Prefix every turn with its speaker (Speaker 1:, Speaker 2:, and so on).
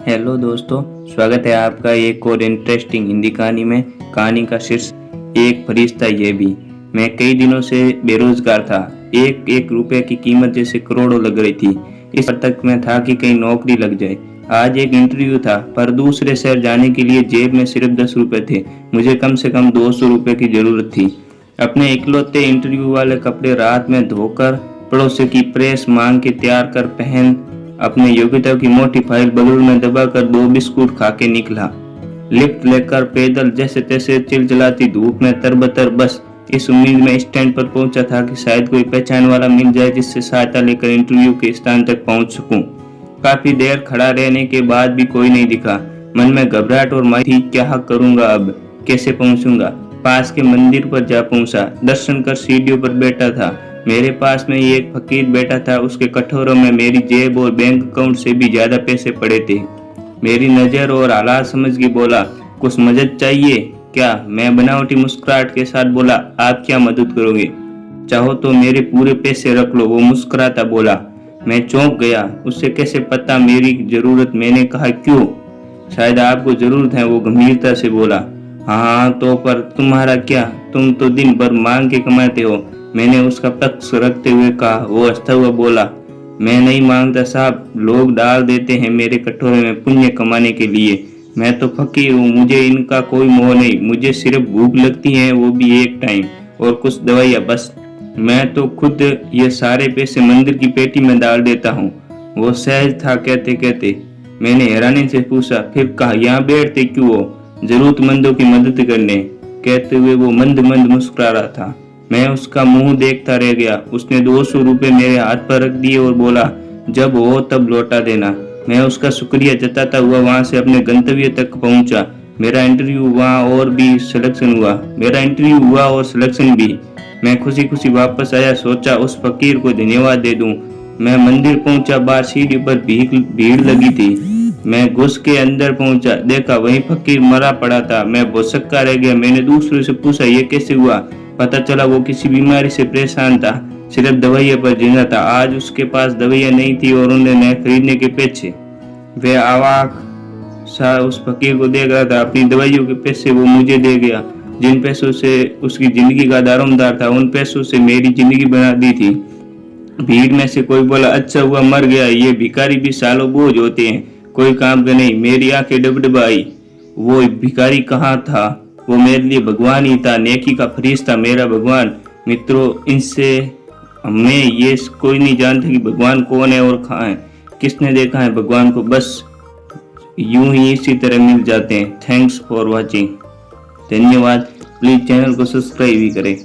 Speaker 1: Hello दोस्तों, स्वागत है आपका एक और इंटरेस्टिंग हिंदी कहानी में। कहानी का शीर्ष एक फरिश्ता ये भी। मैं कई दिनों से बेरोजगार था। एक एक रुपए की कीमत जैसे करोड़ों लग रही थी। इस हद तक मैं था कि कहीं नौकरी लग जाए। आज एक इंटरव्यू था, पर दूसरे शहर जाने के लिए जेब में सिर्फ 10 रुपए थे। मुझे कम से कम 200 रुपए की जरूरत थी। अपने इकलौते इंटरव्यू वाले कपड़े रात में धोकर, पड़ोसी की प्रेस मांग के तैयार कर पहन, अपने योग्यता की मोटी फाइल बगल में दबाकर 2 बिस्कुट खा के निकला। लिफ्ट लेकर पैदल जैसे तैसे चिलचिलाती धूप में तरबतर, बस इस उम्मीद में स्टैंड पर पहुंचा था कि शायद कोई पहचान वाला मिल जाए जिससे सहायता लेकर इंटरव्यू के स्थान तक पहुंच सकूं। काफी देर खड़ा रहने के बाद भी कोई नहीं दिखा। मन में घबराहट और मायूसी थी। क्या करूंगा अब, कैसे पहुंचूंगा? पास के मंदिर पर जा पहुंचा। दर्शन कर सीढ़ियों पर बैठा था। मेरे पास में ही एक फकीर बैठा था। उसके कटोरों में मेरी जेब और बैंक अकाउंट से भी ज्यादा पैसे पड़े थे। मेरी नजर और हालात समझ के बोला, कुछ मदद चाहिए क्या? मैं बनावटी मुस्कुराहट के साथ बोला, आप क्या मदद करोगे? चाहो तो मेरे पूरे पैसे रख लो, वो मुस्कुराता बोला। मैं चौंक गया। उससे कैसे पता मेरी जरूरत? मैंने कहा, क्यों? शायद आपको जरूरत है, वो गंभीरता से बोला। हाँ तो पर तुम्हारा क्या? तुम तो दिन भर मांग के कमाते हो। मैंने उसका पक्ष रखते हुए कहा। वो हंसता हुआ बोला, मैं नहीं मांगता साहब, लोग डाल देते हैं मेरे कटोरे में पुण्य कमाने के लिए। मैं तो फकीर हूँ, मुझे इनका कोई मोह नहीं। मुझे सिर्फ भूख लगती है, वो भी एक टाइम, और कुछ दवाइयाँ, बस। मैं तो खुद ये सारे पैसे मंदिर की पेटी में डाल देता हूँ। वो सहज था कहते कहते। मैंने हैरानी से पूछा, फिर कहा, यहाँ बैठते क्यों हो? जरूरतमंदों की मदद करने। कहते हुए वो मंद मंद मुस्कुरा रहा था। मैं उसका मुंह देखता रह गया। उसने 200 रुपए मेरे हाथ पर रख दिए और बोला, जब हो तब लौटा देना। मैं उसका शुक्रिया जताता हुआ वहां से अपने गंतव्य तक पहुंचा। मेरा इंटरव्यू हुआ और सिलेक्शन भी। मैं खुशी खुशी वापस आया। सोचा उस फकीर को धन्यवाद दे दूं। मैं मंदिर पहुंचा। बाहर सीढ़ी पर भीड़ लगी थी। मैं घुस के अंदर पहुंचा। देखा वहीं फकीर मरा पड़ा था। मैं भौचक्का रह गया। मैंने दूसरों से पूछा, ये कैसे हुआ? पता चला वो किसी बीमारी से परेशान था, सिर्फ दवाइयां पर जिंदा था। आज उसके पास दवाइयां नहीं थी और उन्हें खरीदने के पीछे वह अवाक सा उस फकीर को देख रहा था। अपनी दवाइयों के पैसे वो मुझे दे गया। जिन पैसों से उसकी जिंदगी का दारोमदार था, उन पैसों से मेरी जिंदगी बना दी थी। भीड़ में से कोई बोला, अच्छा हुआ मर गया, ये भिखारी भी सालों बोझ होते हैं, कोई काम का नहीं। मेरी आंखें डबडबाई। वो भिखारी कहाँ था? वो मेरे लिए भगवान ही था, नेकी का फरिश्ता, मेरा भगवान। मित्रों, इनसे हमें ये कोई नहीं जानता कि भगवान कौन है और कहाँ है। किसने देखा है भगवान को? बस यूं ही इसी तरह मिल जाते हैं। Thanks for watching. धन्यवाद। प्लीज चैनल को सब्सक्राइब भी करें।